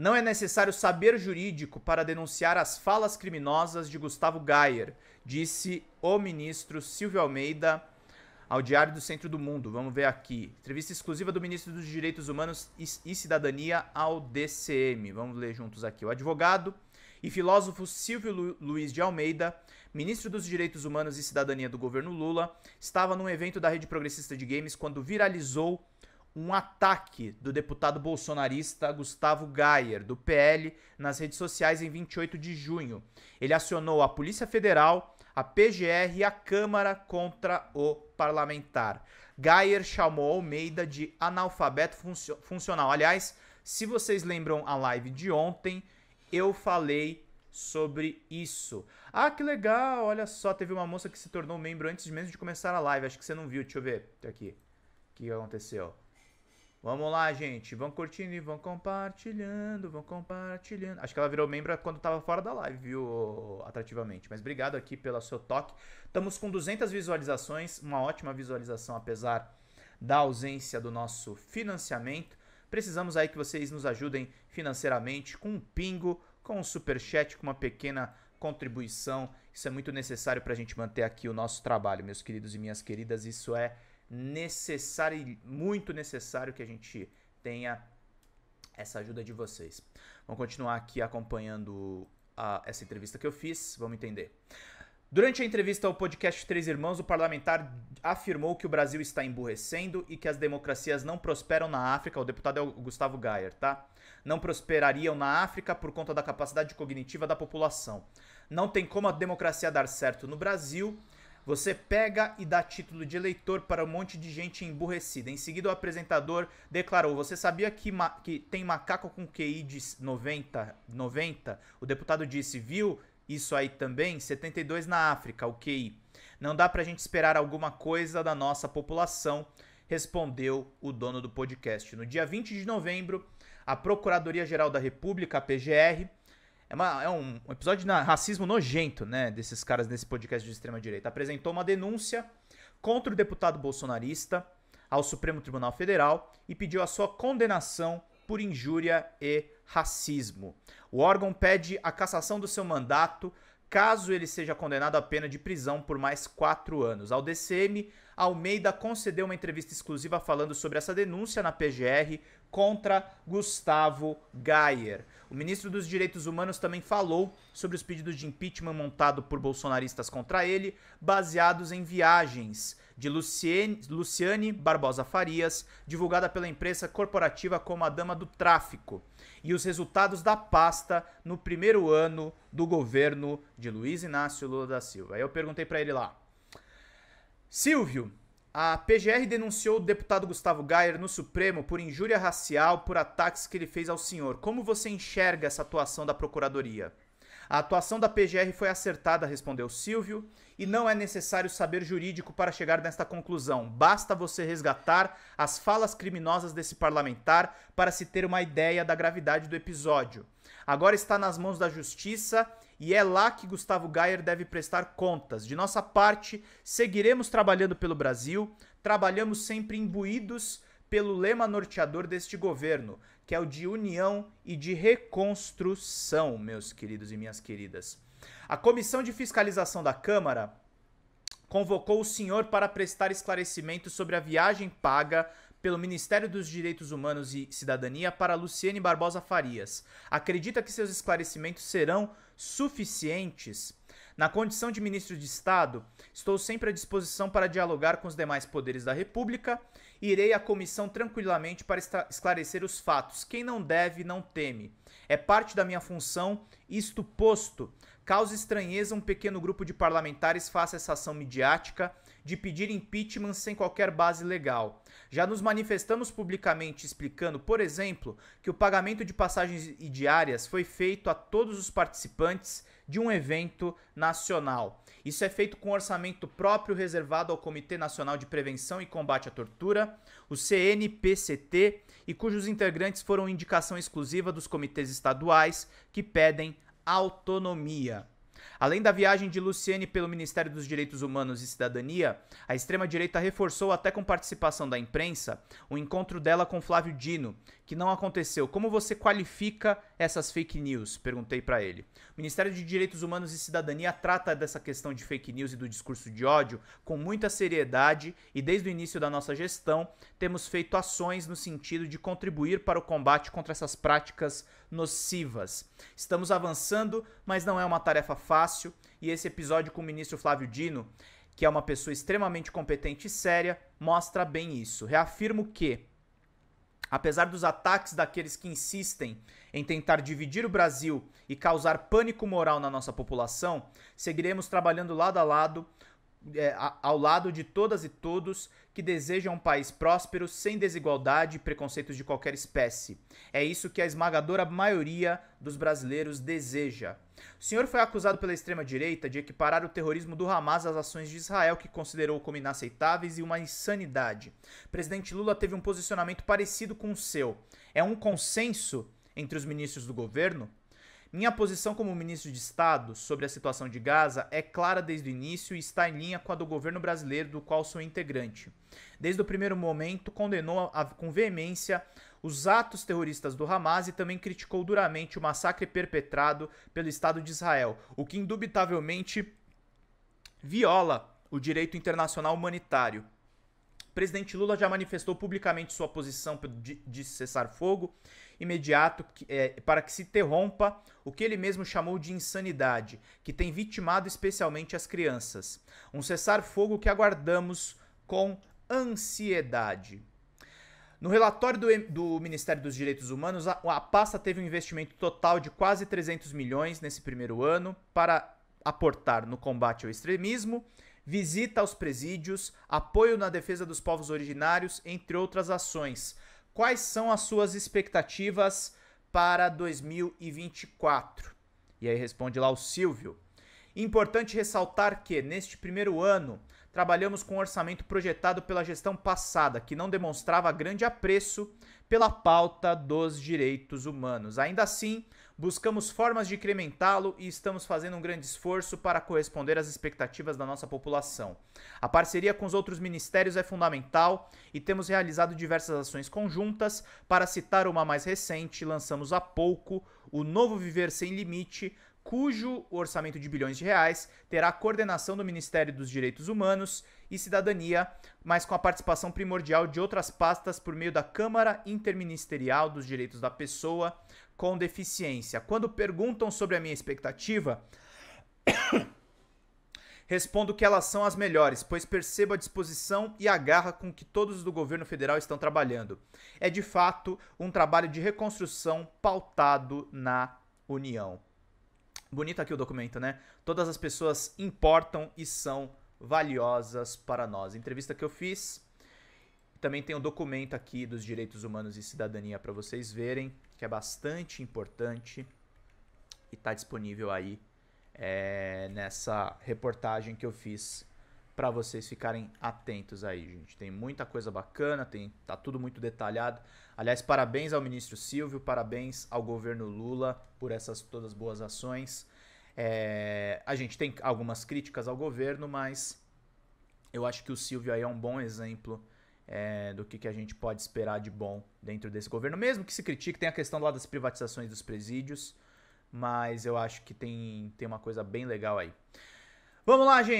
Não é necessário saber jurídico para denunciar as falas criminosas de Gustavo Gayer, disse o ministro Silvio Almeida ao Diário do Centro do Mundo. Vamos ver aqui. Entrevista exclusiva do ministro dos Direitos Humanos e Cidadania ao DCM. Vamos ler juntos aqui. O advogado e filósofo Silvio Luiz de Almeida, ministro dos Direitos Humanos e Cidadania do governo Lula, estava num evento da Rede Progressista de Games quando viralizou um ataque do deputado bolsonarista Gustavo Gayer, do PL, nas redes sociais em 28 de junho. Ele acionou a Polícia Federal, a PGR e a Câmara contra o parlamentar. Gayer chamou Almeida de analfabeto funcional. Aliás, se vocês lembram a live de ontem, eu falei sobre isso. Ah, que legal, olha só, teve uma moça que se tornou membro antes mesmo de começar a live. Acho que você não viu, deixa eu ver aqui. O que aconteceu? Vamos lá, gente. Vão curtindo e vão compartilhando, vão compartilhando. Acho que ela virou membro quando tava fora da live, viu, atrativamente. Mas obrigado aqui pelo seu toque. Estamos com 200 visualizações, uma ótima visualização, apesar da ausência do nosso financiamento. Precisamos aí que vocês nos ajudem financeiramente com um pingo, com um superchat, com uma pequena contribuição. Isso é muito necessário para a gente manter aqui o nosso trabalho, meus queridos e minhas queridas. Isso é necessário e muito necessário que a gente tenha essa ajuda de vocês. Vamos continuar aqui acompanhando essa entrevista que eu fiz, vamos entender. Durante a entrevista ao podcast Três Irmãos, o parlamentar afirmou que o Brasil está emburrecendo e que as democracias não prosperam na África. O deputado é o Gustavo Gayer, tá? Não prosperariam na África por conta da capacidade cognitiva da população. Não tem como a democracia dar certo no Brasil. Você pega e dá título de eleitor para um monte de gente emburrecida. Em seguida, o apresentador declarou: você sabia que tem macaco com QI de 90? O deputado disse: viu isso aí também? 72 na África, o QI. Não dá pra gente esperar alguma coisa da nossa população, respondeu o dono do podcast. No dia 20 de novembro, a Procuradoria-Geral da República, a PGR, é um episódio de racismo nojento, né, desses caras nesse podcast de extrema-direita. Apresentou uma denúncia contra o deputado bolsonarista ao Supremo Tribunal Federal e pediu a sua condenação por injúria e racismo. O órgão pede a cassação do seu mandato caso ele seja condenado à pena de prisão por mais 4 anos. Ao DCM, Almeida concedeu uma entrevista exclusiva falando sobre essa denúncia na PGR contra Gustavo Gayer. O ministro dos Direitos Humanos também falou sobre os pedidos de impeachment montado por bolsonaristas contra ele, baseados em viagens de Luciane Barbosa Farias, divulgada pela imprensa corporativa como a Dama do Tráfico, e os resultados da pasta no primeiro ano do governo de Luiz Inácio Lula da Silva. Aí eu perguntei para ele lá: Silvio, a PGR denunciou o deputado Gustavo Gayer no Supremo por injúria racial por ataques que ele fez ao senhor. Como você enxerga essa atuação da Procuradoria? A atuação da PGR foi acertada, respondeu Silvio, e não é necessário saber jurídico para chegar nesta conclusão. Basta você resgatar as falas criminosas desse parlamentar para se ter uma ideia da gravidade do episódio. Agora está nas mãos da justiça e é lá que Gustavo Gayer deve prestar contas. De nossa parte, seguiremos trabalhando pelo Brasil, trabalhamos sempre imbuídos pelo lema norteador deste governo, que é o de união e de reconstrução, meus queridos e minhas queridas. A Comissão de Fiscalização da Câmara convocou o senhor para prestar esclarecimentos sobre a viagem paga pelo Ministério dos Direitos Humanos e Cidadania para Luciane Barbosa Farias. Acredita que seus esclarecimentos serão suficientes? Na condição de ministro de Estado, estou sempre à disposição para dialogar com os demais poderes da República e irei à comissão tranquilamente para esclarecer os fatos. Quem não deve, não teme. É parte da minha função, isto posto. Causa estranheza um pequeno grupo de parlamentares faça essa ação midiática de pedir impeachment sem qualquer base legal. Já nos manifestamos publicamente explicando, por exemplo, que o pagamento de passagens e diárias foi feito a todos os participantes de um evento nacional. Isso é feito com orçamento próprio reservado ao Comitê Nacional de Prevenção e Combate à Tortura, o CNPCT, e cujos integrantes foram indicação exclusiva dos comitês estaduais que pedem autonomia. Além da viagem de Luciane pelo Ministério dos Direitos Humanos e Cidadania, a extrema-direita reforçou, até com participação da imprensa, o encontro dela com Flávio Dino, que não aconteceu. Como você qualifica essas fake news? Perguntei para ele. O Ministério de Direitos Humanos e Cidadania trata dessa questão de fake news e do discurso de ódio com muita seriedade e desde o início da nossa gestão temos feito ações no sentido de contribuir para o combate contra essas práticas nocivas. Estamos avançando, mas não é uma tarefa fácil, e esse episódio com o ministro Flávio Dino, que é uma pessoa extremamente competente e séria, mostra bem isso. Reafirmo que, apesar dos ataques daqueles que insistem em tentar dividir o Brasil e causar pânico moral na nossa população, seguiremos trabalhando lado a lado, ao lado de todas e todos que desejam um país próspero, sem desigualdade e preconceitos de qualquer espécie. É isso que a esmagadora maioria dos brasileiros deseja. O senhor foi acusado pela extrema-direita de equiparar o terrorismo do Hamas às ações de Israel, que considerou como inaceitáveis e uma insanidade. O presidente Lula teve um posicionamento parecido com o seu. É um consenso entre os ministros do governo? Minha posição como ministro de Estado sobre a situação de Gaza é clara desde o início e está em linha com a do governo brasileiro, do qual sou integrante. Desde o primeiro momento, condenou com veemência os atos terroristas do Hamas e também criticou duramente o massacre perpetrado pelo Estado de Israel, o que indubitavelmente viola o direito internacional humanitário. O presidente Lula já manifestou publicamente sua posição de cessar-fogo imediato para que se interrompa o que ele mesmo chamou de insanidade, que tem vitimado especialmente as crianças. Um cessar-fogo que aguardamos com ansiedade. No relatório do Ministério dos Direitos Humanos, a pasta teve um investimento total de quase 300 milhões nesse primeiro ano para aportar no combate ao extremismo, visita aos presídios, apoio na defesa dos povos originários, entre outras ações. Quais são as suas expectativas para 2024? E aí responde lá o Silvio. Importante ressaltar que, neste primeiro ano, trabalhamos com um orçamento projetado pela gestão passada, que não demonstrava grande apreço pela pauta dos direitos humanos. Ainda assim, buscamos formas de incrementá-lo e estamos fazendo um grande esforço para corresponder às expectativas da nossa população. A parceria com os outros ministérios é fundamental e temos realizado diversas ações conjuntas. Para citar uma mais recente, lançamos há pouco o Novo Viver Sem Limite, cujo orçamento de bilhões de reais terá a coordenação do Ministério dos Direitos Humanos e Cidadania, mas com a participação primordial de outras pastas por meio da Câmara Interministerial dos Direitos da Pessoa com Deficiência. Quando perguntam sobre a minha expectativa, respondo que elas são as melhores, pois percebo a disposição e a garra com que todos do governo federal estão trabalhando. É de fato um trabalho de reconstrução pautado na união. Bonito aqui o documento, né? Todas as pessoas importam e são valiosas para nós. Entrevista que eu fiz. Também tem um documento aqui dos direitos humanos e cidadania para vocês verem, que é bastante importante e está disponível aí nessa reportagem que eu fiz para vocês ficarem atentos aí, gente. Tem muita coisa bacana, tá tudo muito detalhado. Aliás, parabéns ao ministro Silvio, parabéns ao governo Lula por essas todas boas ações. A gente tem algumas críticas ao governo, mas eu acho que o Silvio aí é um bom exemplo do que a gente pode esperar de bom dentro desse governo. Mesmo que se critique, tem a questão lá das privatizações dos presídios, mas eu acho que tem uma coisa bem legal aí. Vamos lá, gente!